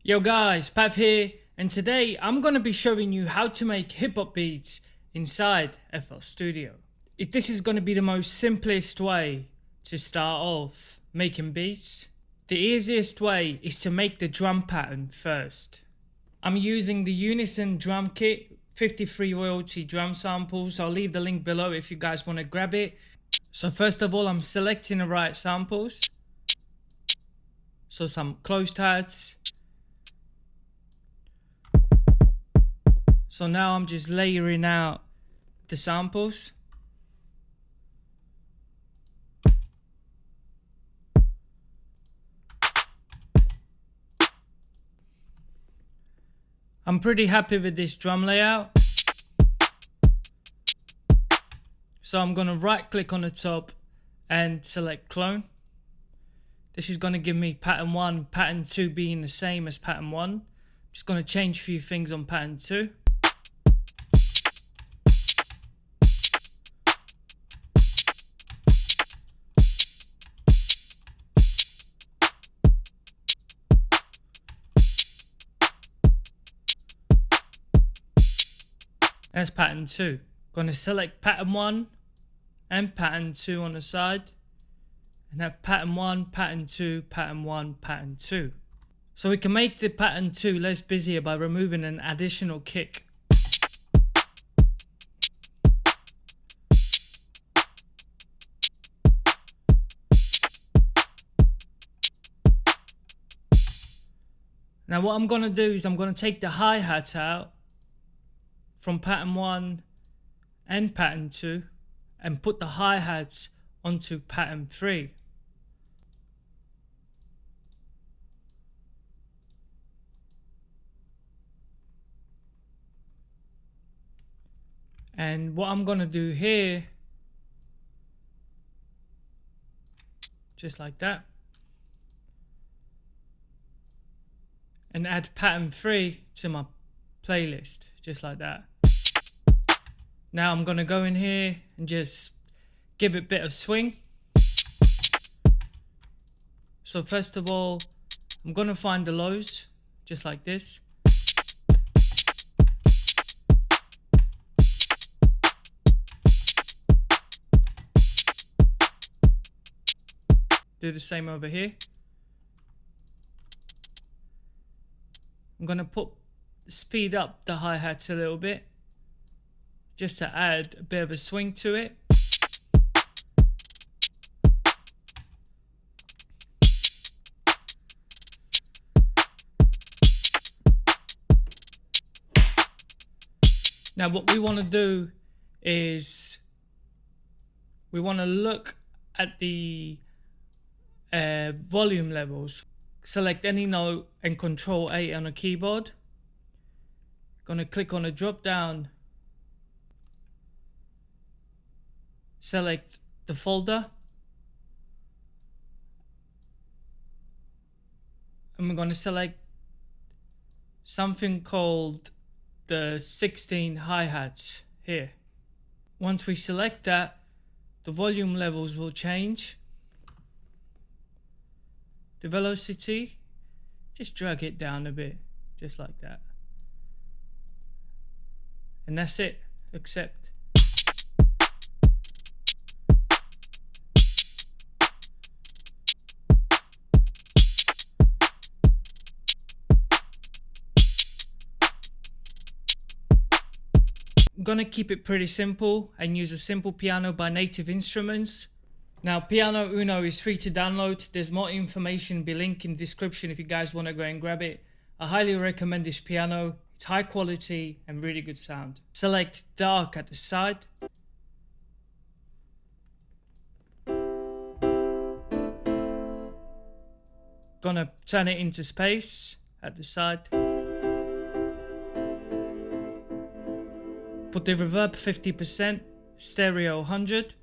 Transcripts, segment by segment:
Yo guys, Pav here, and today I'm gonna be showing you how to make hip hop beats inside FL Studio. This is gonna be the most simplest way to start off making beats. The easiest way is to make the drum pattern first. I'm using the Unison drum kit, 53 royalty drum samples. I'll leave the link below if you guys wanna grab it. So first of all, I'm selecting the right samples. So some closed hats. So now I'm just layering out the samples. I'm pretty happy with this drum layout. So I'm gonna right click on the top and select clone. This is gonna give me pattern 1, pattern 2 being the same as pattern 1. Just gonna change a few things on pattern 2. That's pattern 2. Gonna select pattern 1 and pattern 2 on the side and have pattern 1, pattern 2, pattern 1, pattern 2. So we can make the pattern 2 less busier by removing an additional kick. Now what I'm gonna do is I'm gonna take the hi-hat out from pattern 1 and pattern 2 and put the hi-hats onto pattern 3. And what I'm gonna do here, just like that, and add pattern 3 to my playlist, just like that. Now I'm gonna go in here and just give it a bit of swing. So first of all, I'm gonna find the lows, just like this. Do the same over here. I'm gonna speed up the hi-hats a little bit, just to add a bit of a swing to it. Now what we want to do is we want to look at the volume levels. Select any note and Control 8 on a keyboard. Gonna click on a drop down. Select the folder. And we're gonna select something called the 16 hi-hats here. Once we select that, the volume levels will change. The velocity, just drag it down a bit, just like that. And that's it. Accept. I'm gonna keep it pretty simple and use a simple piano by Native Instruments. Now Piano Uno is free to download. There's more information, be linked in the description if you guys want to go and grab it. I highly recommend this piano. It's high quality and really good sound. Select dark at the side. Gonna turn it into space at the side. Put the reverb 50%, stereo 100.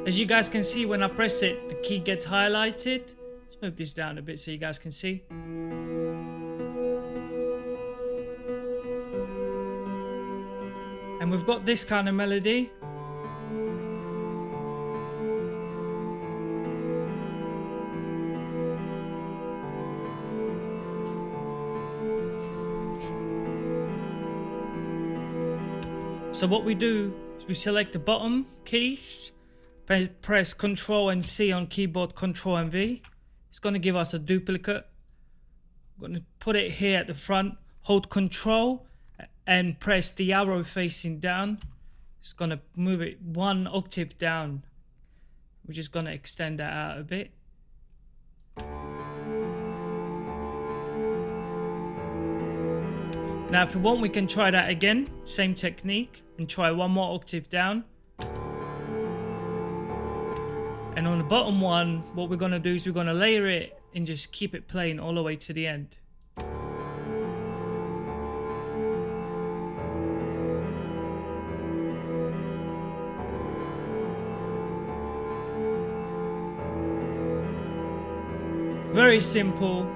As you guys can see, when I press it, the key gets highlighted. Let's move this down a bit so you guys can see. And we've got this kind of melody. So what we do is we select the bottom keys, press Ctrl and C on keyboard, Ctrl and V. It's going to give us a duplicate. I'm going to put it here at the front, hold Ctrl and press the arrow facing down. It's going to move it 1 octave down. We're just going to extend that out a bit. Now if we want, we can try that again, same technique, and try 1 more octave down. And on the bottom one, what we're going to do is we're going to layer it and just keep it playing all the way to the end. Very simple.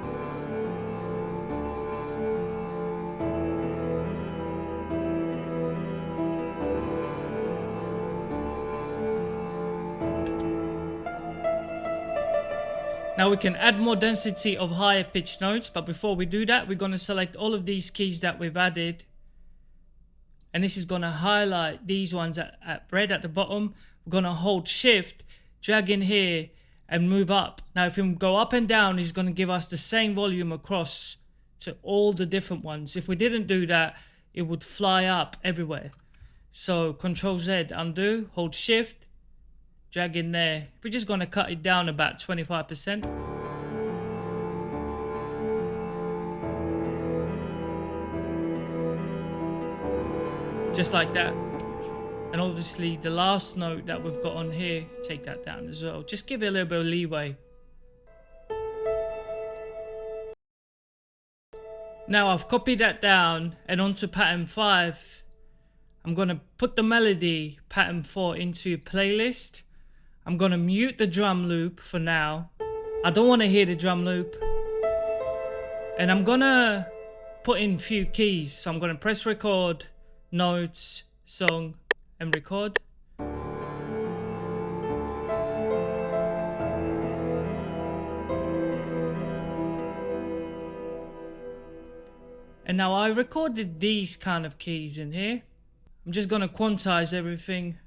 Now we can add more density of higher pitched notes, but before we do that, we're going to select all of these keys that we've added. And this is going to highlight these ones at red at the bottom. We're going to hold shift, drag in here and move up. Now if we go up and down, it's going to give us the same volume across to all the different ones. If we didn't do that, it would fly up everywhere. So Ctrl Z, undo, hold shift, drag in there. We're just going to cut it down about 25%. Just like that. And obviously the last note that we've got on here, take that down as well. Just give it a little bit of leeway. Now I've copied that down and onto pattern 5. I'm going to put the melody pattern 4 into playlist. I'm going to mute the drum loop for now. I don't want to hear the drum loop. And I'm going to put in a few keys. So I'm going to press record, notes, song, and record. And now I recorded these kind of keys in here. I'm just going to quantize everything.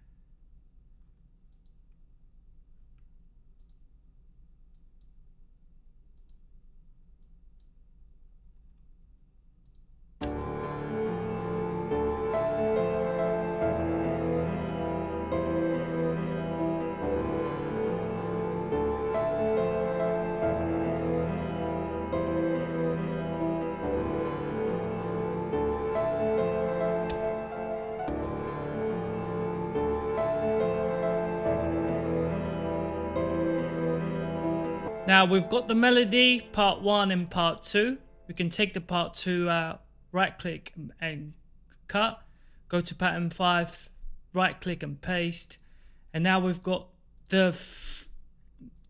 Now we've got the melody part 1 and part 2. We can take the part 2 out, right click and cut, go to pattern 5, right click and paste. And now we've got the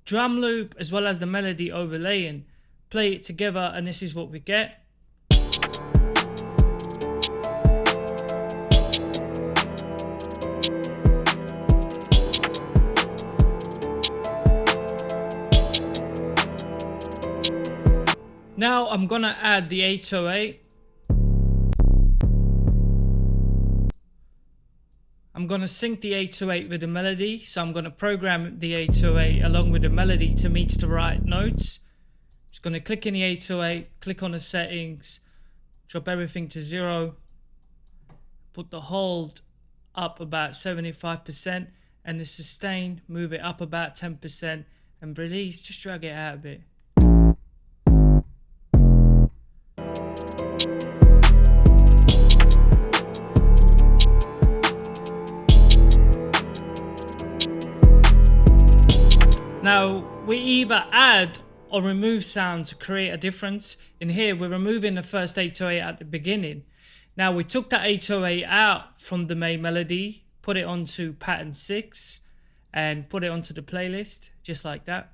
drum loop as well as the melody overlaying. Play it together and this is what we get. Now I'm gonna add the 808. I'm gonna sync the 808 with the melody, so I'm gonna program the 808 along with the melody to meet the right notes. Just gonna click in the 808, click on the settings, drop everything to 0, put the hold up about 75%, and the sustain, move it up about 10%, and release, just drag it out a bit. Now, we either add or remove sound to create a difference. In here, we're removing the first 808 at the beginning. Now, we took that 808 out from the main melody, put it onto pattern 6, and put it onto the playlist, just like that.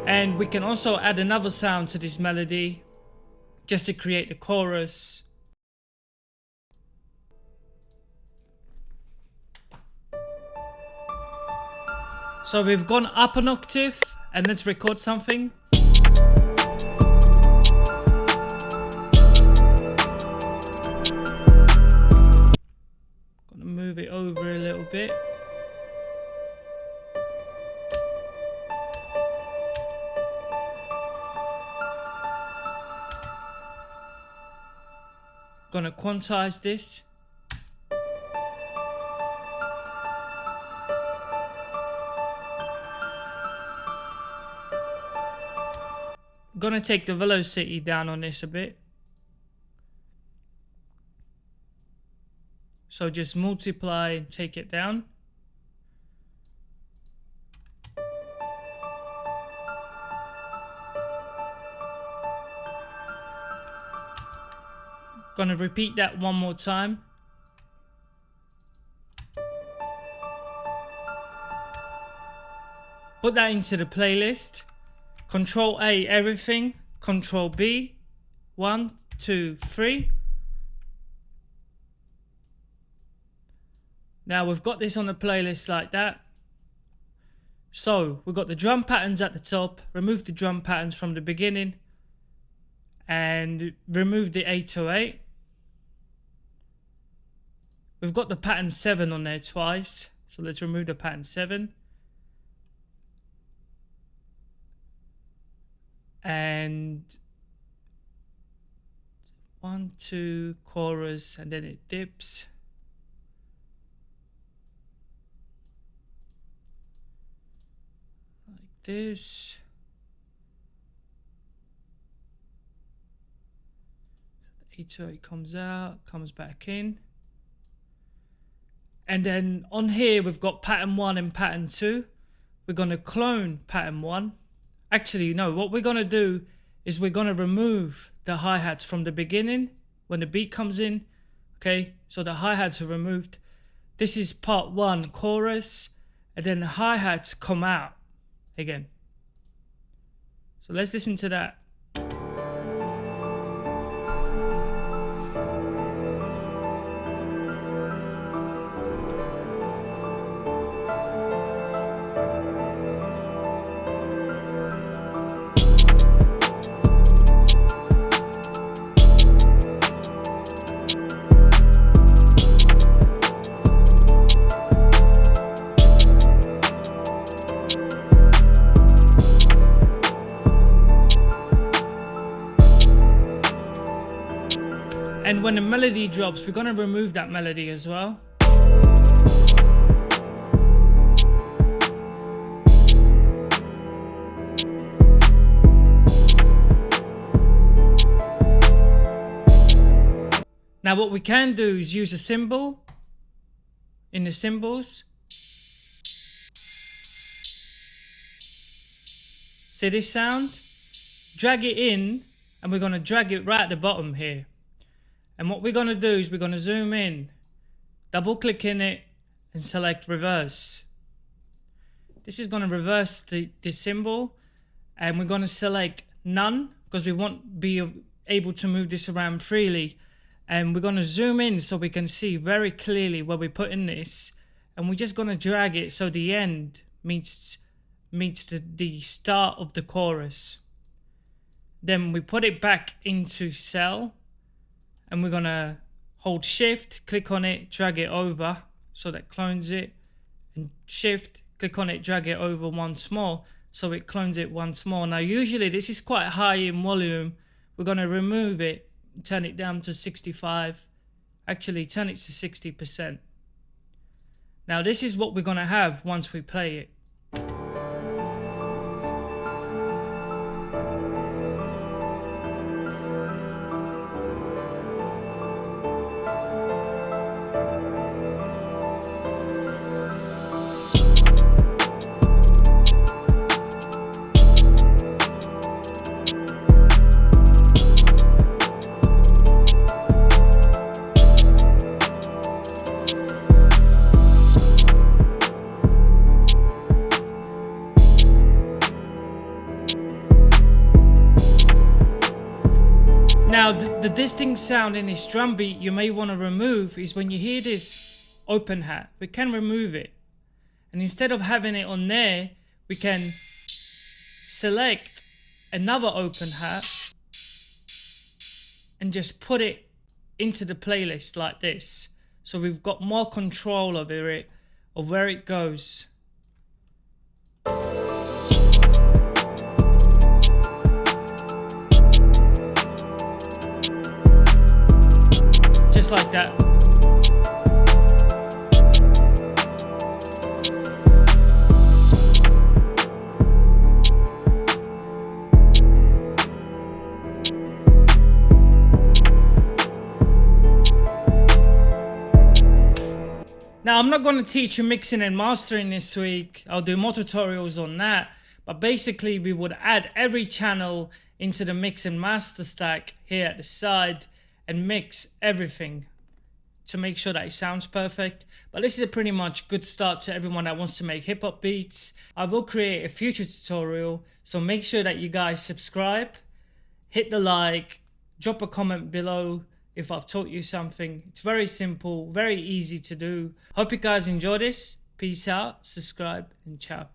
And we can also add another sound to this melody just to create the chorus. So we've gone up an octave, and let's record something. Gonna move it over a little bit. Gonna quantize this. Gonna take the velocity down on this a bit. So just multiply and take it down. Gonna repeat that one more time. Put that into the playlist. Control A everything, Control B, 1, 2, 3. Now we've got this on the playlist like that. So we've got the drum patterns at the top, remove the drum patterns from the beginning and remove the 808. We've got the pattern 7 on there twice, so let's remove the pattern 7. And 1, 2, chorus, and then it dips. Like this. The 808 comes out, comes back in. And then on here we've got pattern 1 and pattern 2. We're going to clone pattern 1. Actually, no, what we're going to do is we're going to remove the hi-hats from the beginning when the beat comes in. Okay, so the hi-hats are removed. This is part 1 chorus, and then the hi-hats come out again. So let's listen to that. And when the melody drops, we're going to remove that melody as well. Now what we can do is use a cymbal in the cymbals. See this sound? Drag it in, and we're going to drag it right at the bottom here. And what we're going to do is we're going to zoom in, double click in it and select reverse. This is going to reverse the symbol, and we're going to select none because we won't be able to move this around freely. And we're going to zoom in so we can see very clearly where we put in this, and we're just going to drag it so the end meets the start of the chorus. Then we put it back into cell. And we're going to hold shift, click on it, drag it over so that clones it, and shift, click on it, drag it over once more so it clones it once more. Now usually this is quite high in volume. We're going to remove it, turn it down to 65, actually turn it to 60%. Now this is what we're going to have once we play it. Now, the distinct sound in this drum beat you may want to remove is when you hear this open hat. We can remove it. And instead of having it on there, we can select another open hat and just put it into the playlist like this. So we've got more control over it, of where it goes. Just like that. Now, I'm not going to teach you mixing and mastering this week. I'll do more tutorials on that. But basically, we would add every channel into the mix and master stack here at the side and mix everything to make sure that it sounds perfect. But this is a pretty much good start to everyone that wants to make hip hop beats. I will create a future tutorial, so make sure that you guys subscribe, hit the like, drop a comment below if I've taught you something. It's very simple, very easy to do. Hope you guys enjoy this. Peace out, subscribe, and ciao.